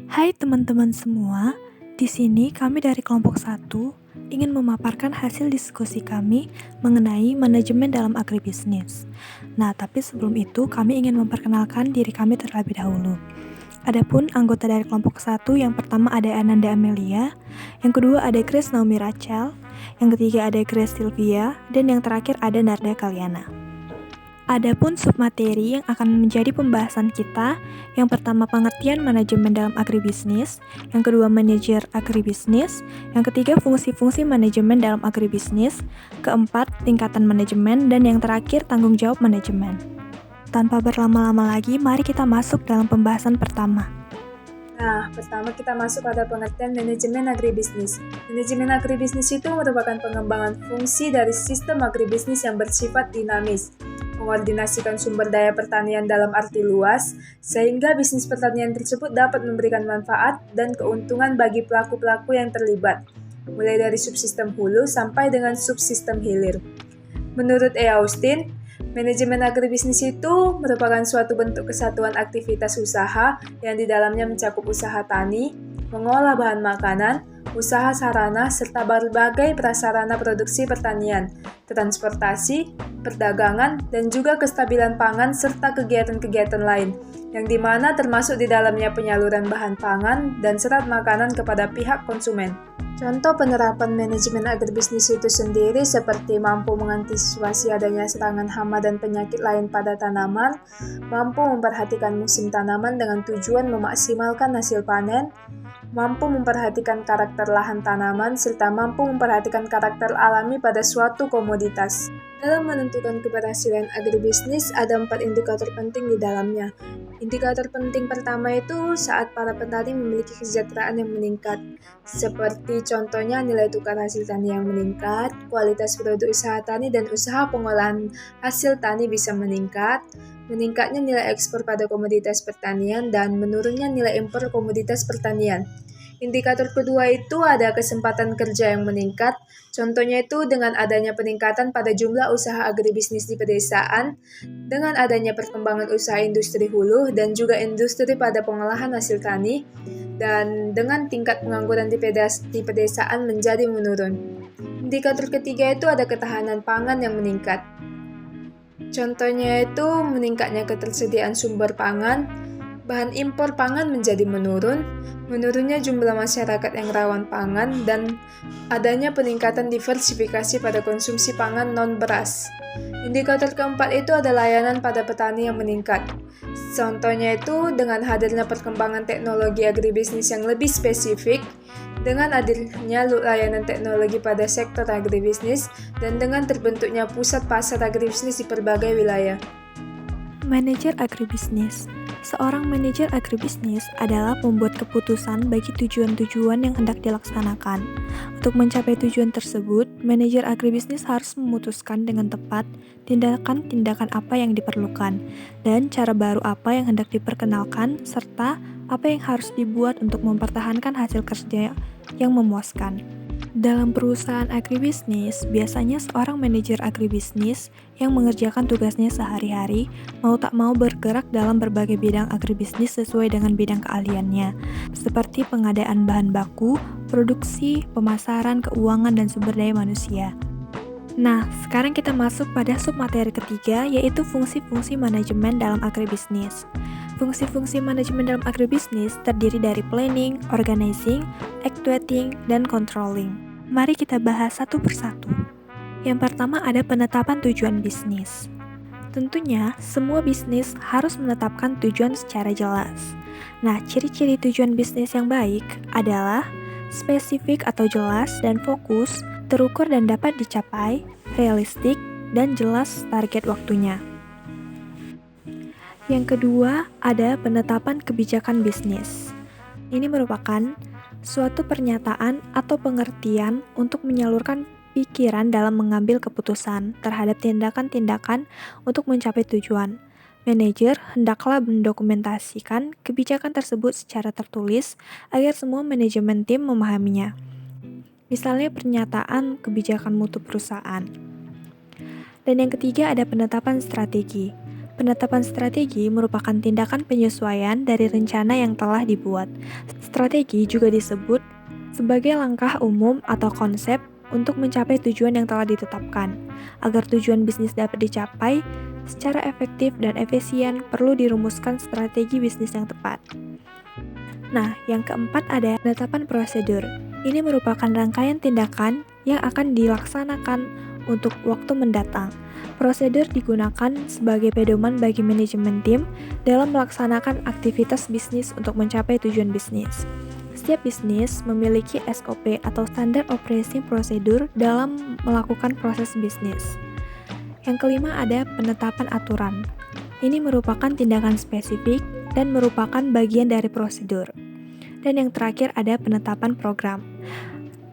Hai teman-teman semua, di sini kami dari kelompok 1 ingin memaparkan hasil diskusi kami mengenai manajemen dalam agribisnis. Nah, tapi sebelum itu kami ingin memperkenalkan diri kami terlebih dahulu. Adapun anggota dari kelompok 1 yang pertama ada Ananda Amelia, yang kedua ada Grace Naomi Rachel, yang ketiga ada Grace Sylvia, dan yang terakhir ada Narda Kaliana. Adapun submateri yang akan menjadi pembahasan kita, yang pertama pengertian manajemen dalam agribisnis, yang kedua manajer agribisnis, yang ketiga fungsi-fungsi manajemen dalam agribisnis, keempat tingkatan manajemen, dan yang terakhir tanggung jawab manajemen. Tanpa berlama-lama lagi, mari kita masuk dalam pembahasan pertama. Nah, pertama kita masuk pada pengertian manajemen agribisnis. Manajemen agribisnis itu merupakan pengembangan fungsi dari sistem agribisnis yang bersifat dinamis, mengordinasikan sumber daya pertanian dalam arti luas, sehingga bisnis pertanian tersebut dapat memberikan manfaat dan keuntungan bagi pelaku-pelaku yang terlibat, mulai dari subsistem hulu sampai dengan subsistem hilir. Menurut E. Austin, manajemen agribisnis itu merupakan suatu bentuk kesatuan aktivitas usaha yang di dalamnya mencakup usaha tani, mengolah bahan makanan, usaha sarana, serta berbagai prasarana produksi pertanian, transportasi, perdagangan, dan juga kestabilan pangan serta kegiatan-kegiatan lain, yang dimana termasuk di dalamnya penyaluran bahan pangan dan serat makanan kepada pihak konsumen. Contoh penerapan manajemen agribisnis itu sendiri seperti mampu mengantisipasi adanya serangan hama dan penyakit lain pada tanaman, mampu memperhatikan musim tanaman dengan tujuan memaksimalkan hasil panen, mampu memperhatikan karakter lahan tanaman, serta mampu memperhatikan karakter alami pada suatu komoditas. Dalam menentukan keberhasilan agribisnis, ada 4 indikator penting di dalamnya. Indikator penting pertama itu saat para petani memiliki kesejahteraan yang meningkat, seperti contohnya nilai tukar hasil tani yang meningkat, kualitas produk usaha tani dan usaha pengolahan hasil tani bisa meningkat, meningkatnya nilai ekspor pada komoditas pertanian, dan menurunnya nilai impor komoditas pertanian. Indikator kedua itu ada kesempatan kerja yang meningkat, contohnya itu dengan adanya peningkatan pada jumlah usaha agribisnis di pedesaan, dengan adanya perkembangan usaha industri hulu dan juga industri pada pengolahan hasil tani, dan dengan tingkat pengangguran di pedesaan menjadi menurun. Indikator ketiga itu ada ketahanan pangan yang meningkat. Contohnya itu meningkatnya ketersediaan sumber pangan, bahan impor pangan menjadi menurun, menurunnya jumlah masyarakat yang rawan pangan, dan adanya peningkatan diversifikasi pada konsumsi pangan non-beras. Indikator keempat itu ada layanan pada petani yang meningkat. Contohnya itu dengan hadirnya perkembangan teknologi agribisnis yang lebih spesifik, dengan hadirnya layanan teknologi pada sektor agribisnis, dan dengan terbentuknya pusat pasar agribisnis di berbagai wilayah. Manajer agribisnis. Seorang manajer agribisnis adalah pembuat keputusan bagi tujuan-tujuan yang hendak dilaksanakan. Untuk mencapai tujuan tersebut, manajer agribisnis harus memutuskan dengan tepat tindakan-tindakan apa yang diperlukan, dan cara baru apa yang hendak diperkenalkan, serta apa yang harus dibuat untuk mempertahankan hasil kerja yang memuaskan. Dalam perusahaan agribisnis, biasanya seorang manajer agribisnis yang mengerjakan tugasnya sehari-hari mau tak mau bergerak dalam berbagai bidang agribisnis sesuai dengan bidang keahliannya, seperti pengadaan bahan baku, produksi, pemasaran, keuangan, dan sumber daya manusia. Nah, sekarang kita masuk pada submateri ketiga, yaitu fungsi-fungsi manajemen dalam agribisnis. Fungsi-fungsi manajemen dalam agribisnis terdiri dari planning, organizing, actuating, dan controlling. Mari kita bahas satu persatu. Yang pertama ada penetapan tujuan bisnis. Tentunya, semua bisnis harus menetapkan tujuan secara jelas. Nah, ciri-ciri tujuan bisnis yang baik adalah spesifik atau jelas dan fokus, terukur dan dapat dicapai, realistik, dan jelas target waktunya. Yang kedua, ada penetapan kebijakan bisnis. Ini merupakan suatu pernyataan atau pengertian untuk menyalurkan pikiran dalam mengambil keputusan terhadap tindakan-tindakan untuk mencapai tujuan. Manajer hendaklah mendokumentasikan kebijakan tersebut secara tertulis agar semua manajemen tim memahaminya. Misalnya pernyataan kebijakan mutu perusahaan. Dan yang ketiga ada penetapan strategi. Penetapan strategi merupakan tindakan penyesuaian dari rencana yang telah dibuat. Strategi juga disebut sebagai langkah umum atau konsep untuk mencapai tujuan yang telah ditetapkan. Agar tujuan bisnis dapat dicapai secara efektif dan efisien, perlu dirumuskan strategi bisnis yang tepat. Nah, yang keempat ada penetapan prosedur. Ini merupakan rangkaian tindakan yang akan dilaksanakan untuk waktu mendatang. Prosedur digunakan sebagai pedoman bagi manajemen tim dalam melaksanakan aktivitas bisnis untuk mencapai tujuan bisnis. Setiap bisnis memiliki SOP atau Standard Operating Procedure dalam melakukan proses bisnis. Yang kelima ada penetapan aturan. Ini merupakan tindakan spesifik dan merupakan bagian dari prosedur. Dan yang terakhir ada penetapan program.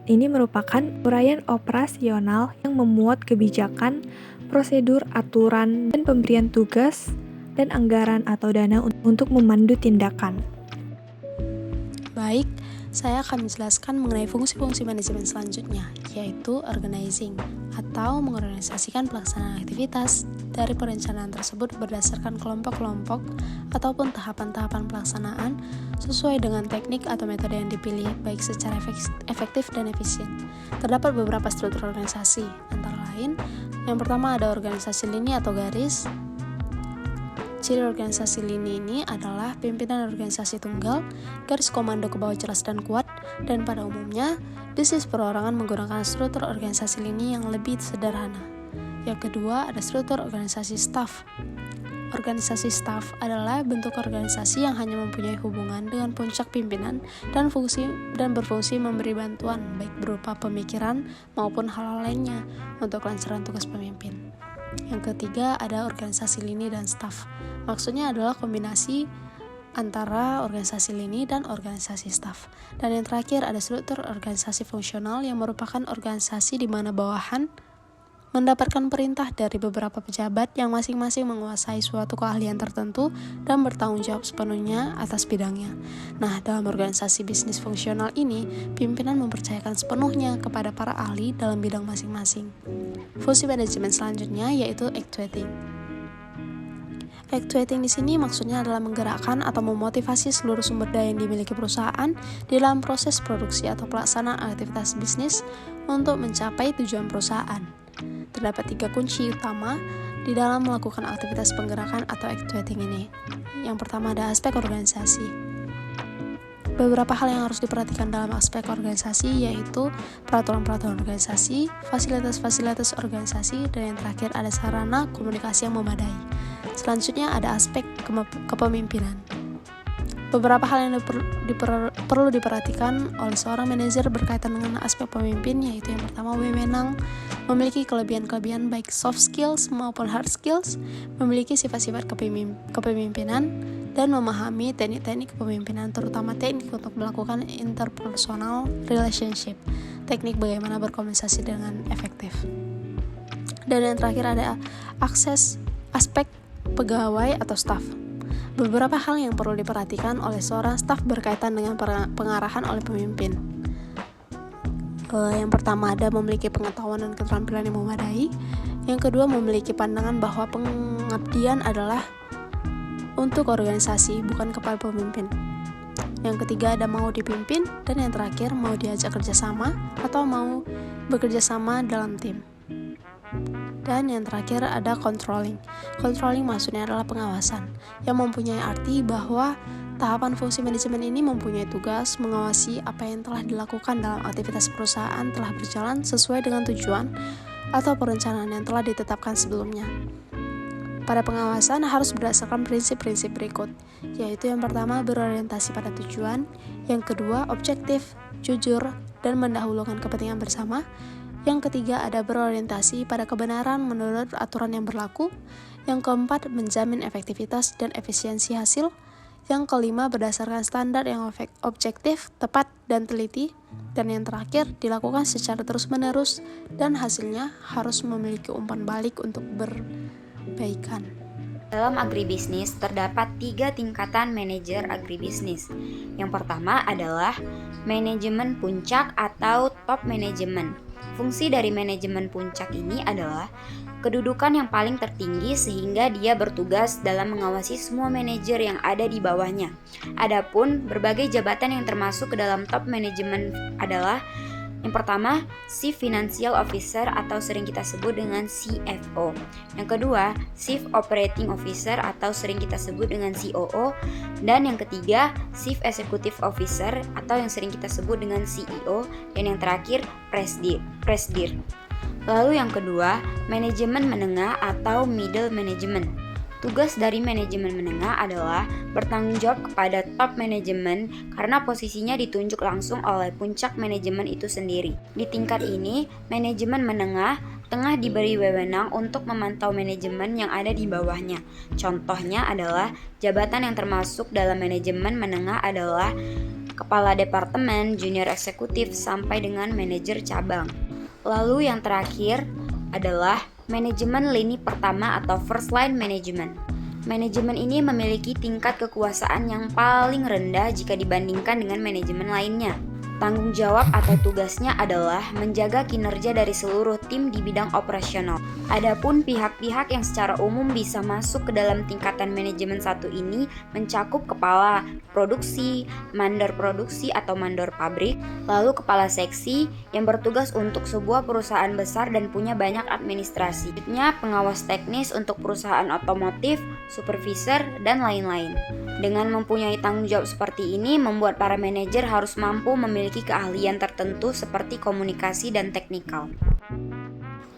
Ini merupakan uraian operasional yang memuat kebijakan, prosedur, aturan, dan pemberian tugas dan anggaran atau dana untuk memandu tindakan. Baik, saya akan menjelaskan mengenai fungsi-fungsi manajemen selanjutnya, yaitu organizing, atau mengorganisasikan pelaksanaan aktivitas dari perencanaan tersebut berdasarkan kelompok-kelompok ataupun tahapan-tahapan pelaksanaan sesuai dengan teknik atau metode yang dipilih, baik secara efektif dan efisien. Terdapat beberapa struktur organisasi, antara lain, yang pertama ada organisasi lini atau garis. Ciri organisasi lini ini adalah pimpinan organisasi tunggal, garis komando ke bawah jelas dan kuat, dan pada umumnya, bisnis perorangan menggunakan struktur organisasi lini yang lebih sederhana. Yang kedua, ada struktur organisasi staff. Organisasi staff adalah bentuk organisasi yang hanya mempunyai hubungan dengan puncak pimpinan dan berfungsi memberi bantuan, baik berupa pemikiran maupun hal lainnya untuk kelancaran tugas pemimpin. Yang ketiga, ada organisasi lini dan staff. Maksudnya adalah kombinasi antara organisasi lini dan organisasi staff. Dan yang terakhir ada struktur organisasi fungsional yang merupakan organisasi di mana bawahan mendapatkan perintah dari beberapa pejabat yang masing-masing menguasai suatu keahlian tertentu dan bertanggung jawab sepenuhnya atas bidangnya. Nah, dalam organisasi bisnis fungsional ini, pimpinan mempercayakan sepenuhnya kepada para ahli dalam bidang masing-masing. Fungsi manajemen selanjutnya yaitu actuating. Actuating di sini maksudnya adalah menggerakkan atau memotivasi seluruh sumber daya yang dimiliki perusahaan di dalam proses produksi atau pelaksanaan aktivitas bisnis untuk mencapai tujuan perusahaan. Terdapat 3 kunci utama di dalam melakukan aktivitas penggerakan atau actuating ini. Yang pertama ada aspek organisasi. Beberapa hal yang harus diperhatikan dalam aspek organisasi yaitu peraturan-peraturan organisasi, fasilitas-fasilitas organisasi, dan yang terakhir ada sarana komunikasi yang memadai. Selanjutnya ada aspek kepemimpinan. Beberapa hal yang perlu diperhatikan oleh seorang manajer berkaitan dengan aspek pemimpin, yaitu yang pertama wewenang, memiliki kelebihan-kelebihan baik soft skills maupun hard skills, memiliki sifat-sifat kepemimpinan, dan memahami teknik-teknik kepemimpinan, terutama teknik untuk melakukan interpersonal relationship, teknik bagaimana berkomunikasi dengan efektif. Dan yang terakhir ada aspek pegawai atau staff. Beberapa hal yang perlu diperhatikan oleh seorang staf berkaitan dengan pengarahan oleh pemimpin. Yang pertama ada memiliki pengetahuan dan keterampilan yang memadai. Yang kedua memiliki pandangan bahwa pengabdian adalah untuk organisasi, bukan kepada pemimpin. Yang ketiga ada mau dipimpin. Dan yang terakhir mau diajak kerjasama atau mau bekerja sama dalam tim. Dan yang terakhir ada controlling. Controlling maksudnya adalah pengawasan, yang mempunyai arti bahwa tahapan fungsi manajemen ini mempunyai tugas mengawasi apa yang telah dilakukan dalam aktivitas perusahaan telah berjalan sesuai dengan tujuan atau perencanaan yang telah ditetapkan sebelumnya. Pada pengawasan harus berdasarkan prinsip-prinsip berikut, yaitu yang pertama berorientasi pada tujuan, yang kedua objektif, jujur, dan mendahulukan kepentingan bersama. Yang ketiga ada berorientasi pada kebenaran menurut aturan yang berlaku. Yang keempat menjamin efektivitas dan efisiensi hasil. Yang kelima berdasarkan standar yang objektif, tepat, dan teliti. Dan yang terakhir dilakukan secara terus-menerus dan hasilnya harus memiliki umpan balik untuk perbaikan. Dalam agribisnis terdapat 3 tingkatan manajer agribisnis. Yang pertama adalah manajemen puncak atau top management. Fungsi dari manajemen puncak ini adalah kedudukan yang paling tertinggi sehingga dia bertugas dalam mengawasi semua manajer yang ada di bawahnya. Adapun berbagai jabatan yang termasuk ke dalam top manajemen adalah yang pertama, Chief Financial Officer atau sering kita sebut dengan CFO. Yang kedua, Chief Operating Officer atau sering kita sebut dengan COO. Dan yang ketiga, Chief Executive Officer atau yang sering kita sebut dengan CEO. Dan yang terakhir, Presidir. Lalu yang kedua, manajemen menengah atau middle management. Tugas dari manajemen menengah adalah bertanggung jawab kepada top manajemen karena posisinya ditunjuk langsung oleh puncak manajemen itu sendiri. Di tingkat ini, manajemen menengah tengah diberi wewenang untuk memantau manajemen yang ada di bawahnya. Contohnya adalah jabatan yang termasuk dalam manajemen menengah adalah kepala departemen, junior eksekutif, sampai dengan manajer cabang. Lalu yang terakhir adalah manajemen lini pertama atau first line management. Manajemen ini memiliki tingkat kekuasaan yang paling rendah jika dibandingkan dengan manajemen lainnya. Tanggung jawab atau tugasnya adalah menjaga kinerja dari seluruh tim di bidang operasional. Adapun pihak-pihak yang secara umum bisa masuk ke dalam tingkatan manajemen satu ini mencakup kepala produksi, mandor produksi atau mandor pabrik, lalu kepala seksi yang bertugas untuk sebuah perusahaan besar dan punya banyak administrasi. Selanjutnya pengawas teknis untuk perusahaan otomotif, supervisor, dan lain-lain. Dengan mempunyai tanggung jawab seperti ini, membuat para manajer harus mampu memiliki keahlian tertentu seperti komunikasi dan teknikal.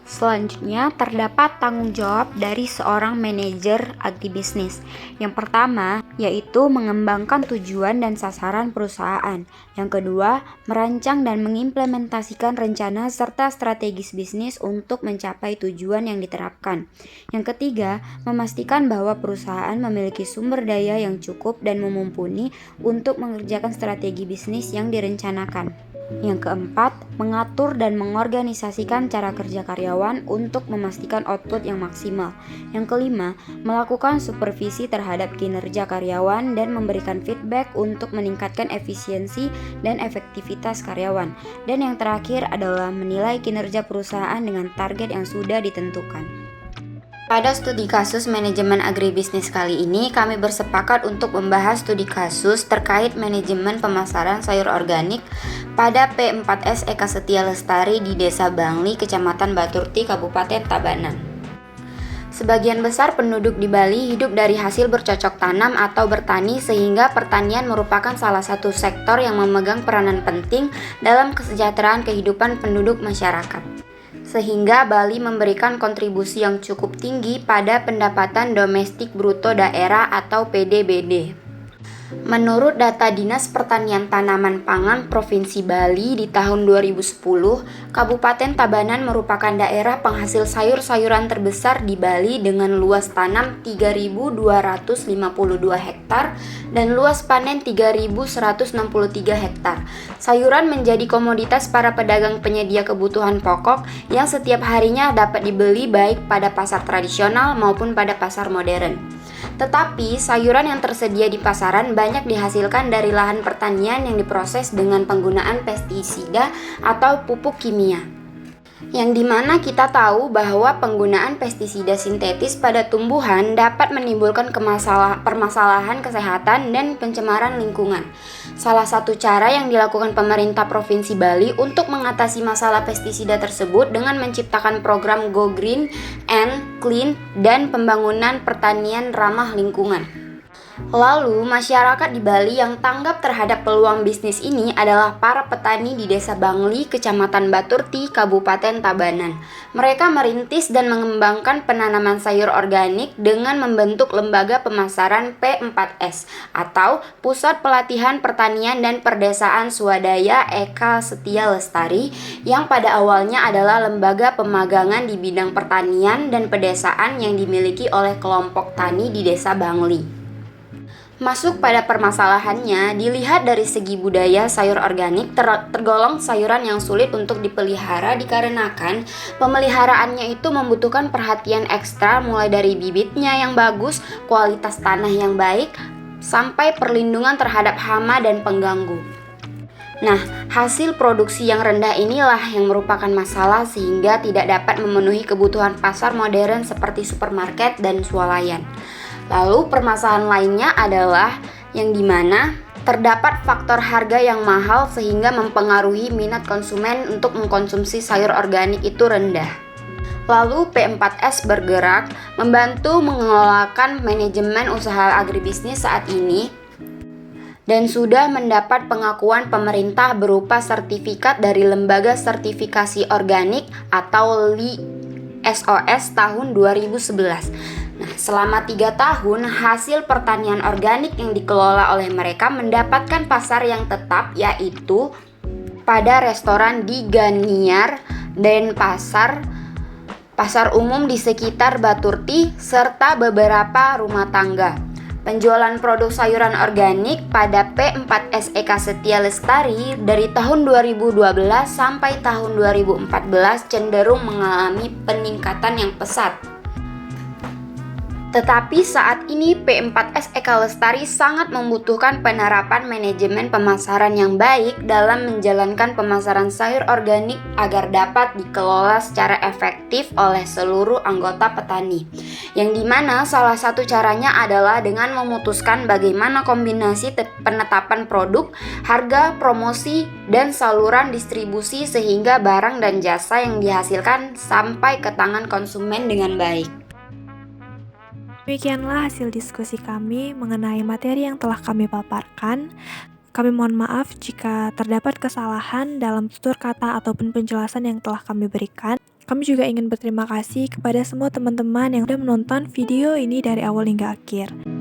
Selanjutnya, terdapat tanggung jawab dari seorang manajer agribisnis. Yang pertama, yaitu mengembangkan tujuan dan sasaran perusahaan. Yang kedua, merancang dan mengimplementasikan rencana serta strategis bisnis untuk mencapai tujuan yang diterapkan. Yang ketiga, memastikan bahwa perusahaan memiliki sumber daya yang cukup dan mumpuni untuk mengerjakan strategi bisnis yang direncanakan. Yang keempat, mengatur dan mengorganisasikan cara kerja karyawan untuk memastikan output yang maksimal. Yang kelima, melakukan supervisi terhadap kinerja karyawan dan memberikan feedback untuk meningkatkan efisiensi dan efektivitas karyawan. Dan yang terakhir adalah menilai kinerja perusahaan dengan target yang sudah ditentukan. Pada studi kasus manajemen agribisnis kali ini, kami bersepakat untuk membahas studi kasus terkait manajemen pemasaran sayur organik pada P4S Eka Setia Lestari di Desa Bangli, Kecamatan Baturti, Kabupaten Tabanan. Sebagian besar penduduk di Bali hidup dari hasil bercocok tanam atau bertani, sehingga pertanian merupakan salah satu sektor yang memegang peranan penting dalam kesejahteraan kehidupan penduduk masyarakat. Sehingga Bali memberikan kontribusi yang cukup tinggi pada pendapatan domestik bruto daerah atau PDBD. Menurut data Dinas Pertanian Tanaman Pangan Provinsi Bali di tahun 2010, Kabupaten Tabanan merupakan daerah penghasil sayur-sayuran terbesar di Bali dengan luas tanam 3.252 hektar dan luas panen 3.163 hektar. Sayuran menjadi komoditas para pedagang penyedia kebutuhan pokok yang setiap harinya dapat dibeli baik pada pasar tradisional maupun pada pasar modern. Tetapi sayuran yang tersedia di pasaran banyak dihasilkan dari lahan pertanian yang diproses dengan penggunaan pestisida atau pupuk kimia. Yang dimana kita tahu bahwa penggunaan pestisida sintetis pada tumbuhan dapat menimbulkan permasalahan kesehatan dan pencemaran lingkungan. Salah satu cara yang dilakukan pemerintah Provinsi Bali untuk mengatasi masalah pestisida tersebut dengan menciptakan program Go Green and Clean dan pembangunan pertanian ramah lingkungan. Lalu, masyarakat di Bali yang tanggap terhadap peluang bisnis ini adalah para petani di Desa Bangli, Kecamatan Baturti, Kabupaten Tabanan. Mereka merintis dan mengembangkan penanaman sayur organik dengan membentuk lembaga pemasaran P4S atau Pusat Pelatihan Pertanian dan Perdesaan Swadaya Eka Setia Lestari, yang pada awalnya adalah lembaga pemagangan di bidang pertanian dan pedesaan yang dimiliki oleh kelompok tani di Desa Bangli. Masuk pada permasalahannya, dilihat dari segi budaya, sayur organik tergolong sayuran yang sulit untuk dipelihara dikarenakan pemeliharaannya itu membutuhkan perhatian ekstra, mulai dari bibitnya yang bagus, kualitas tanah yang baik, sampai perlindungan terhadap hama dan pengganggu. Nah, hasil produksi yang rendah inilah yang merupakan masalah sehingga tidak dapat memenuhi kebutuhan pasar modern seperti supermarket dan swalayan. Lalu permasalahan lainnya adalah yang dimana terdapat faktor harga yang mahal sehingga mempengaruhi minat konsumen untuk mengkonsumsi sayur organik itu rendah. Lalu P4S bergerak membantu mengelolakan manajemen usaha agribisnis saat ini dan sudah mendapat pengakuan pemerintah berupa sertifikat dari Lembaga Sertifikasi Organik atau LISOS tahun 2011. Nah, selama 3 tahun, hasil pertanian organik yang dikelola oleh mereka mendapatkan pasar yang tetap, yaitu pada restoran di Ganiar dan pasar umum di sekitar Baturti, serta beberapa rumah tangga. Penjualan produk sayuran organik pada P4S Eka Setia Lestari dari tahun 2012 sampai tahun 2014 cenderung mengalami peningkatan yang pesat. Tetapi saat ini P4S Eka Lestari sangat membutuhkan penerapan manajemen pemasaran yang baik dalam menjalankan pemasaran sayur organik agar dapat dikelola secara efektif oleh seluruh anggota petani. Yang dimana salah satu caranya adalah dengan memutuskan bagaimana kombinasi penetapan produk, harga, promosi, dan saluran distribusi sehingga barang dan jasa yang dihasilkan sampai ke tangan konsumen dengan baik. Demikianlah hasil diskusi kami mengenai materi yang telah kami paparkan. Kami mohon maaf jika terdapat kesalahan dalam tutur kata ataupun penjelasan yang telah kami berikan. Kami juga ingin berterima kasih kepada semua teman-teman yang sudah menonton video ini dari awal hingga akhir.